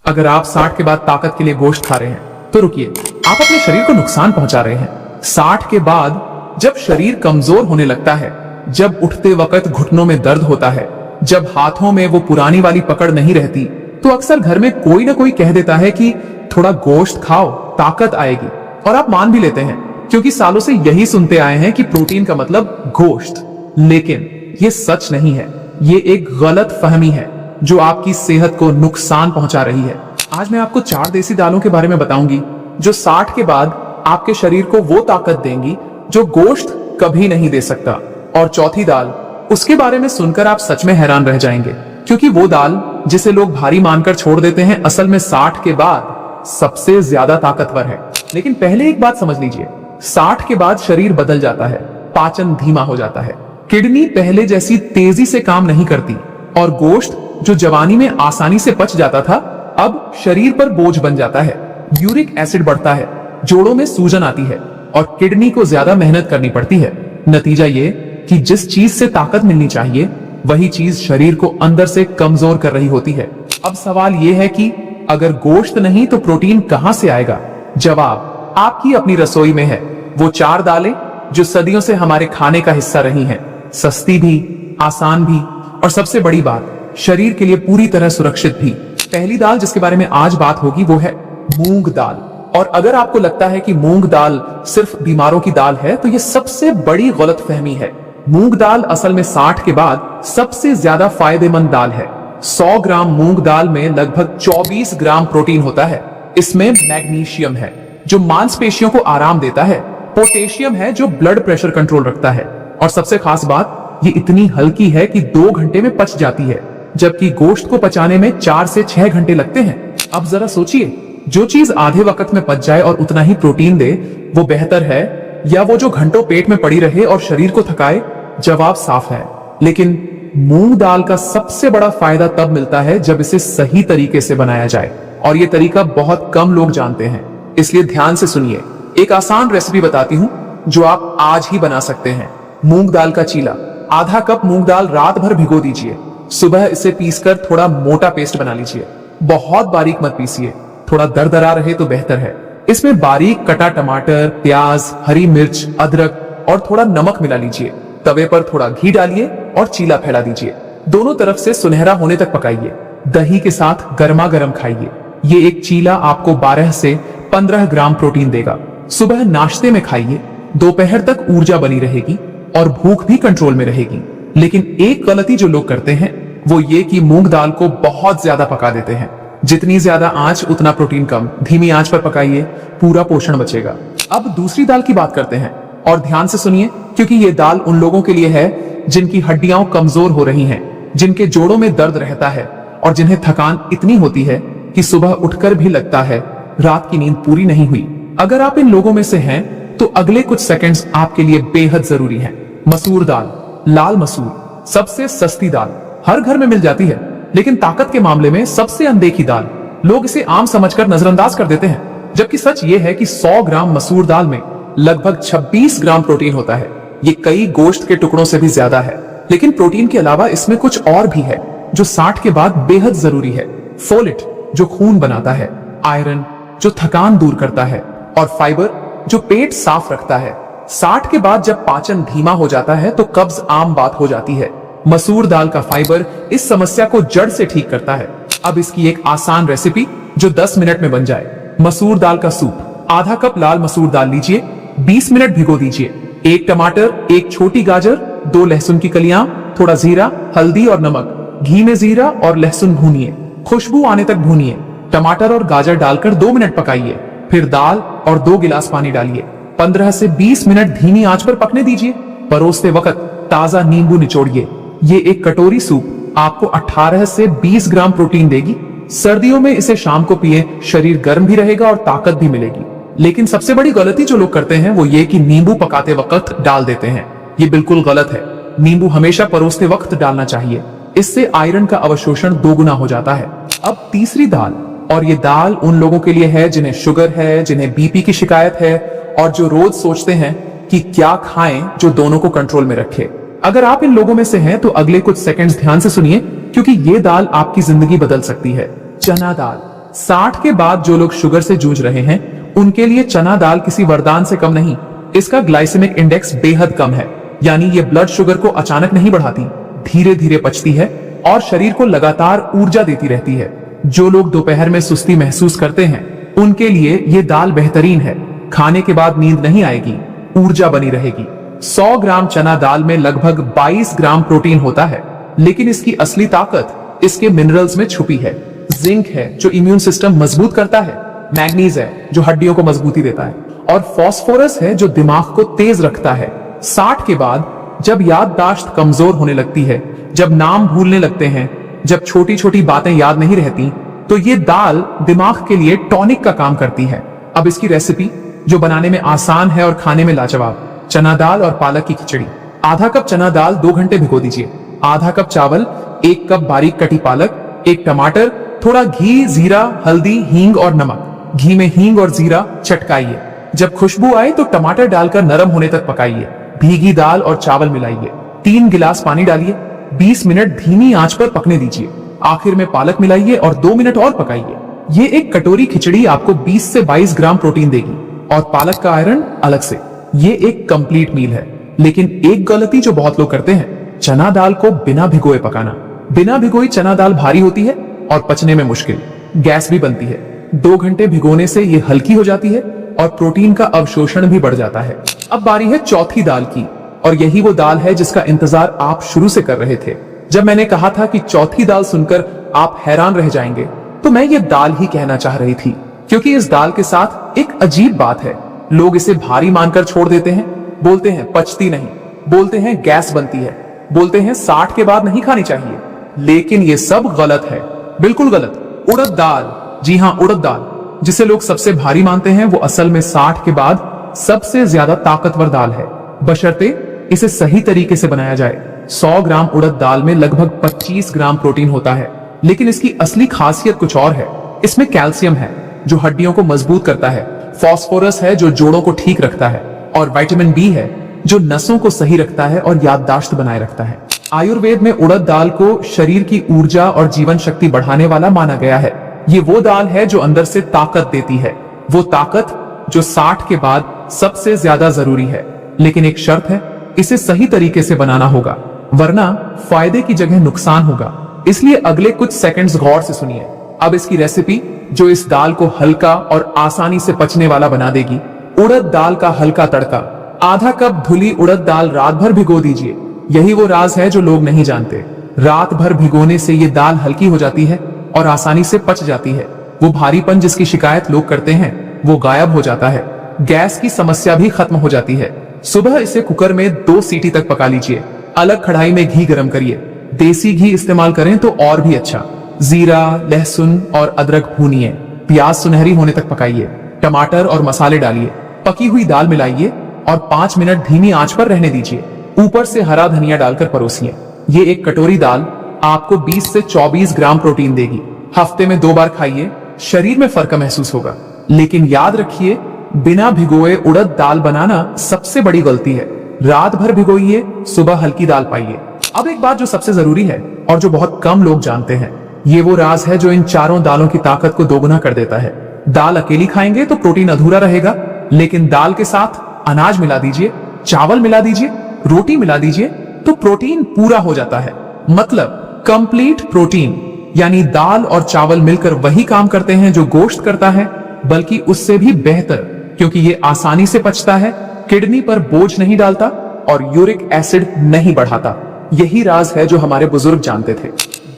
अगर आप 60 के बाद ताकत के लिए गोश्त खा रहे हैं तो रुकिए, आप अपने शरीर को नुकसान पहुंचा रहे हैं। 60 के बाद जब शरीर कमजोर होने लगता है, जब उठते वक्त घुटनों में दर्द होता है, जब हाथों में वो पुरानी वाली पकड़ नहीं रहती, तो अक्सर घर में कोई ना कोई कह देता है कि थोड़ा गोश्त खाओ, ताकत आएगी। और आप मान भी लेते हैं, क्योंकि सालों से यही सुनते आए हैं कि प्रोटीन का मतलब गोश्त। लेकिन ये सच नहीं है, ये एक गलत फहमी है जो आपकी सेहत को नुकसान पहुंचा रही है। आज मैं आपको 4 देसी दालों के बारे में बताऊंगी जो 60 के बाद आपके शरीर को वो ताकत देंगी जो गोश्त कभी नहीं दे सकता। और चौथी दाल, उसके बारे में सुनकर आप सच में हैरान रह जाएंगे, क्योंकि वो दाल जिसे लोग भारी मानकर छोड़ देते हैं, असल में 60 के बाद सबसे ज्यादा ताकतवर है। लेकिन पहले एक बात समझ लीजिए, 60 के बाद शरीर बदल जाता है, पाचन धीमा हो जाता है, किडनी पहले जैसी तेजी से काम नहीं करती, और गोश्त जो जवानी में आसानी से पच जाता था, अब शरीर पर बोझ बन जाता है। यूरिक एसिड बढ़ता है, जोड़ों में सूजन आती है और किडनी को ज्यादा मेहनत करनी पड़ती है। नतीजा ये कि जिस चीज से ताकत मिलनी चाहिए, वही चीज शरीर को अंदर से कमजोर कर रही होती है। अब सवाल ये है कि अगर गोश्त नहीं तो प्रोटीन कहां से आएगा? जवाब आपकी अपनी रसोई में है। वो 4 दालें जो सदियों से हमारे खाने का हिस्सा रही हैं, सस्ती भी, आसान भी, और सबसे बड़ी बात, शरीर के लिए पूरी तरह सुरक्षित भी। पहली दाल जिसके बारे में आज बात होगी वो है मूंग दाल। और अगर आपको लगता है कि मूंग दाल सिर्फ बीमारों की दाल है, तो ये सबसे बड़ी गलतफहमी है। मूंग दाल असल में 60 के बाद सबसे ज्यादा फायदेमंद दाल है। 100 ग्राम मूंग दाल में लगभग 24 ग्राम प्रोटीन होता है। इसमें मैग्नीशियम है जो मांसपेशियों को आराम देता है, पोटेशियम है जो ब्लड प्रेशर कंट्रोल रखता है, और सबसे खास बात, ये इतनी हल्की है कि 2 घंटे में पच जाती है, जबकि गोश्त को पचाने में 4 से 6 घंटे लगते हैं। अब जरा सोचिए, जो चीज आधे वक्त में पच जाए और उतना ही प्रोटीन दे, वो बेहतर है, या वो जो घंटों पेट में पड़ी रहे और शरीर को थकाए? जवाब साफ है। लेकिन मूंग दाल का सबसे बड़ा फायदा तब मिलता है जब इसे सही तरीके से बनाया जाए, और ये तरीका बहुत कम लोग जानते हैं, इसलिए ध्यान से सुनिए। एक आसान रेसिपी बताती हूँ जो आप आज ही बना सकते हैं। मूंग दाल का चीला। आधा कप मूंग दाल रात भर भिगो दीजिए, सुबह इसे पीसकर थोड़ा मोटा पेस्ट बना लीजिए। बहुत बारीक मत पीसिए, थोड़ा दरदरा रहे तो बेहतर है। इसमें बारीक कटा टमाटर, प्याज, हरी मिर्च, अदरक और थोड़ा नमक मिला लीजिए। तवे पर थोड़ा घी डालिए और चीला फैला दीजिए। दोनों तरफ से सुनहरा होने तक पकाइए। दही के साथ गर्मा गर्म खाइए। ये एक चीला आपको 12 से 15 ग्राम प्रोटीन देगा। सुबह नाश्ते में खाइए, दोपहर तक ऊर्जा बनी रहेगी और भूख भी कंट्रोल में रहेगी। लेकिन एक गलती जो लोग करते हैं वो ये कि मूंग दाल को बहुत ज्यादा पका देते हैं। जितनी ज्यादा आंच उतना प्रोटीन कम। धीमी आंच पर पकाइए, पूरा पोषण बचेगा। अब दूसरी दाल की बात करते हैं, और ध्यान से सुनिए, क्योंकि ये दाल उन लोगों के लिए है जिनकी हड्डियां कमजोर हो रही हैं, जिनके जोड़ों में दर्द रहता है, और जिन्हें थकान इतनी होती है कि सुबह उठकर भी लगता है रात की नींद पूरी नहीं हुई। अगर आप इन लोगों में से हैं तो अगले कुछ सेकंड्स आपके लिए बेहद जरूरी हैं। मसूर दाल, लाल मसूर, सबसे सस्ती दाल, हर घर में मिल जाती है, लेकिन ताकत के मामले में सबसे अनदेखी दाल। लोग इसे आम समझकर नजरअंदाज कर देते हैं, जबकि सच ये है कि 100 ग्राम मसूर दाल में लगभग 26 ग्राम प्रोटीन होता है। ये कई गोश्त के टुकड़ों से भी ज्यादा है। लेकिन प्रोटीन के अलावा इसमें कुछ और भी है जो 60 के बाद बेहद जरूरी है। फोलेट जो खून बनाता है, आयरन जो थकान दूर करता है, और फाइबर जो पेट साफ रखता है। 60 के बाद जब पाचन धीमा हो जाता है तो कब्ज आम बात हो जाती है। मसूर दाल का फाइबर इस समस्या को जड़ से ठीक करता है। अब इसकी एक आसान रेसिपी जो 10 मिनट में बन जाए। मसूर दाल का सूप। आधा कप लाल मसूर दाल लीजिए, 20 मिनट भिगो दीजिए। 1 टमाटर, 1 छोटी गाजर, 2 लहसुन की कलियां, थोड़ा जीरा, हल्दी और नमक। घी में जीरा और लहसुन भूनिए, खुशबू आने तक भूनिए। टमाटर और गाजर डालकर 2 मिनट पकाइए। फिर दाल और 2 गिलास पानी डालिए। 15 से 20 मिनट धीमी आंच पर पकने दीजिए। परोसते वक्त ताजा नींबू निचोड़िए। ये एक कटोरी सूप आपको 18 से 20 ग्राम प्रोटीन देगी। सर्दियों में इसे शाम को पिए, शरीर गर्म भी रहेगा और ताकत भी मिलेगी। लेकिन सबसे बड़ी गलती जो लोग करते हैं वो ये कि नींबू पकाते वक्त डाल देते हैं। ये बिल्कुल गलत है। नींबू हमेशा परोसते वक्त डालना चाहिए, इससे आयरन का अवशोषण 2 गुना हो जाता है। अब तीसरी दाल, और ये दाल उन लोगों के लिए है जिन्हें शुगर है, जिन्हें बीपी की शिकायत है, और जो रोज सोचते हैं कि क्या खाएं जो दोनों को कंट्रोल में रखे। अगर आप इन लोगों में से हैं तो अगले कुछ सेकंड्स ध्यान से सुनिए, क्योंकि ये दाल आपकी जिंदगी बदल सकती है। चना दाल। 60 के बाद जो लोग शुगर से जूझ रहे हैं उनके लिए चना दाल किसी वरदान से कम नहीं। इसका ग्लाइसेमिक इंडेक्स बेहद कम है, यानी ये ब्लड शुगर को अचानक नहीं बढ़ाती, धीरे धीरे पचती है और शरीर को लगातार ऊर्जा देती रहती है। जो लोग दोपहर में सुस्ती महसूस करते हैं उनके लिए ये दाल बेहतरीन है। खाने के बाद नींद नहीं आएगी, ऊर्जा बनी रहेगी। 100 ग्राम चना दाल में लगभग 22 ग्राम प्रोटीन होता है, लेकिन इसकी असली ताकत इसके मिनरल्स में छुपी है। जिंक है जो इम्यून सिस्टम मजबूत करता है, मैग्नीज है जो हड्डियों को मजबूती देता है, और फास्फोरस है जो दिमाग को तेज रखता है। 60 के बाद जब याददाश्त कमजोर होने लगती है, जब नाम भूलने लगते हैं, जब छोटी छोटी बातें याद नहीं रहती, तो ये दाल दिमाग के लिए टॉनिक का काम करती है। अब इसकी रेसिपी जो बनाने में आसान है और खाने में लाजवाब। चना दाल और पालक की खिचड़ी। आधा कप चना दाल 2 घंटे भिगो दीजिए। आधा कप चावल, 1 कप बारीक कटी पालक, 1 टमाटर, थोड़ा घी, जीरा, हल्दी, हींग और नमक। घी में हींग और जीरा चटकाइए। जब खुशबू आए तो टमाटर डालकर नरम होने तक पकाइए। भीगी दाल और चावल मिलाइए। 3 गिलास पानी डालिए। 20 मिनट धीमी आंच पर पकने दीजिए। आखिर में पालक मिलाइए और 2 मिनट और पकाइए। ये एक कटोरी खिचड़ी आपको 20 से 22 ग्राम प्रोटीन देगी और पालक का आयरन अलग से। ये एक कंप्लीट मील है। लेकिन एक गलती जो बहुत लोग करते हैं, चना दाल को बिना भिगोए पकाना। बिना भिगोई चना दाल भारी होती है और पचने में मुश्किल, गैस भी बनती है। 2 घंटे भिगोने से ये हल्की हो जाती है और प्रोटीन का अवशोषण भी बढ़ जाता है। अब बारी है चौथी दाल की, और यही वो दाल है जिसका इंतजार आप शुरू से कर रहे थे। जब मैंने कहा था कि चौथी दाल सुनकर आप हैरान रह जाएंगे, तो मैं ये दाल ही कहना चाह रही थी, क्योंकि इस दाल के साथ एक अजीब बात है। लोग इसे भारी मानकर छोड़ देते हैं, बोलते हैं पचती नहीं, बोलते हैं गैस बनती है, बोलते हैं 60 के बाद नहीं खानी चाहिए। लेकिन ये सब गलत है, बिल्कुल गलत। उड़द दाल, जी हाँ उड़द दाल, जिसे लोग सबसे भारी मानते हैं, वो असल में 60 के बाद सबसे ज्यादा ताकतवर दाल है, बशर्ते इसे सही तरीके से बनाया जाए। 100 ग्राम उड़द दाल में लगभग 25 ग्राम प्रोटीन होता है, लेकिन इसकी असली खासियत कुछ और है। इसमें कैल्शियम है जो हड्डियों को मजबूत करता है, फास्फोरस है जो जोड़ों को ठीक रखता है, और विटामिन बी है जो नसों को सही रखता है और याददाश्त बनाए रखता है। आयुर्वेद में उड़द दाल को शरीर की ऊर्जा और जीवन शक्ति बढ़ाने वाला माना गया है। ये वो दाल है जो अंदर से ताकत देती है, वो ताकत जो 60 के बाद सबसे ज्यादा जरूरी है। लेकिन एक शर्त है, इसे सही तरीके से बनाना होगा, वरना फायदे की जगह नुकसान होगा। इसलिए अगले कुछ सेकंड्स गौर से सुनिए। अब इसकी रेसिपी जो इस दाल को हल्का और आसानी से पचने वाला बना देगी। उड़द दाल का हल्का तड़का। आधा कप धुली उड़द दाल रात भर भिगो दीजिए। यही वो राज है जो लोग नहीं जानते। रात भर भिगोने से ये दाल हल्की हो जाती है और आसानी से पच जाती है। वो भारीपन जिसकी शिकायत लोग करते हैं, वो गायब हो जाता है। गैस की समस्या भी खत्म हो जाती है। सुबह इसे कुकर में 2 सीटी तक पका लीजिए। अलग कढ़ाई में घी गरम करिए। देसी घी इस्तेमाल करें तो और भी अच्छा। जीरा, लहसुन और अदरक भूनिए। प्याज सुनहरी होने तक पकाइए। टमाटर और मसाले डालिए। पकी हुई दाल मिलाइए और 5 मिनट धीमी आंच पर रहने दीजिए। ऊपर से हरा धनिया डालकर परोसिए। ये एक कटोरी दाल आपको 20 से 24 ग्राम प्रोटीन देगी। हफ्ते में 2 बार खाइए, शरीर में फर्क महसूस होगा। लेकिन याद रखिए, बिना भिगोए उड़द दाल बनाना सबसे बड़ी गलती है। रात भर भिगोइए, सुबह हल्की दाल पाइए। अब एक बात जो सबसे जरूरी है और जो बहुत कम लोग जानते हैं, ये वो राज है जो इन चारों दालों की ताकत को दोगुना कर देता है। दाल अकेली खाएंगे तो प्रोटीन अधूरा रहेगा, लेकिन दाल के साथ अनाज मिला दीजिए, चावल मिला दीजिए, रोटी मिला दीजिए, तो प्रोटीन पूरा हो जाता है। मतलब कंप्लीट प्रोटीन। यानी दाल और चावल मिलकर वही काम करते हैं जो गोश्त करता है, बल्कि उससे भी बेहतर, क्योंकि ये आसानी से पचता है, किडनी पर बोझ नहीं डालता और यूरिक एसिड नहीं बढ़ाता। यही राज है जो हमारे बुजुर्ग जानते थे।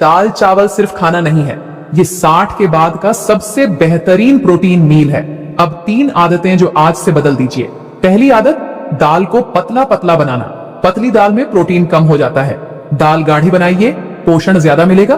दाल चावल सिर्फ खाना नहीं है, ये 60 के बाद का सबसे बेहतरीन प्रोटीन मील है। अब 3 आदतें जो आज से बदल दीजिए। पहली आदत, दाल को पतला पतला बनाना। पतली दाल में प्रोटीन कम हो जाता है। दाल गाढ़ी बनाइए, पोषण ज्यादा मिलेगा।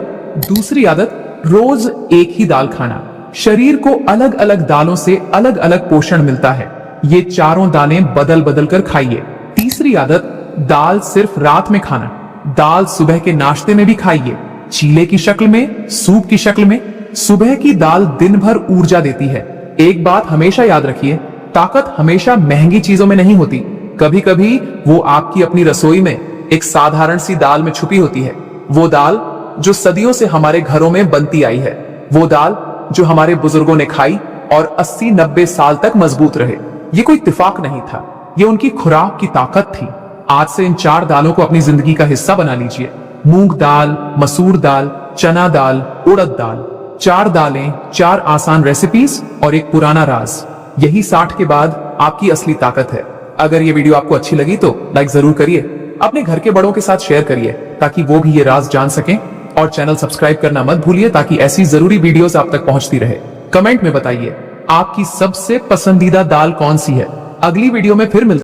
दूसरी आदत, रोज एक ही दाल खाना। शरीर को अलग अलग दालों से अलग अलग पोषण मिलता है। ये चारों दालें बदल बदल कर खाइए। तीसरी आदत, दाल सिर्फ रात में खाना। दाल सुबह के नाश्ते में भी खाइए, चीले की शक्ल में, सूप की शक्ल में। सुबह की दाल दिन भर ऊर्जा देती है। एक बात हमेशा याद रखिए, ताकत हमेशा महंगी चीजों में नहीं होती। कभी कभी वो आपकी अपनी रसोई में एक साधारण सी दाल में छुपी होती है। वो दाल जो सदियों से हमारे घरों में बनती आई है। वो दाल जो हमारे बुजुर्गों ने खाई और 80-90 साल तक मजबूत रहे। ये कोई इत्तेफाक नहीं था, ये उनकी खुराक की ताकत थी। आज से इन 4 दालों को अपनी जिंदगी का हिस्सा बना लीजिए। मूंग दाल, मसूर दाल, चना दाल, उड़द दाल। 4 दालें, 4 आसान रेसिपीज और एक पुराना राज। यही 60 के बाद आपकी असली ताकत है। अगर ये वीडियो आपको अच्छी लगी तो लाइक जरूर करिए, अपने घर के बड़ों के साथ शेयर करिए ताकि वो भी ये राज जान सकें, और चैनल सब्सक्राइब करना मत भूलिए ताकि ऐसी जरूरी वीडियोस आप तक पहुंचती रहे। कमेंट में बताइए आपकी सबसे पसंदीदा दाल कौन सी है। अगली वीडियो में फिर मिलते हैं।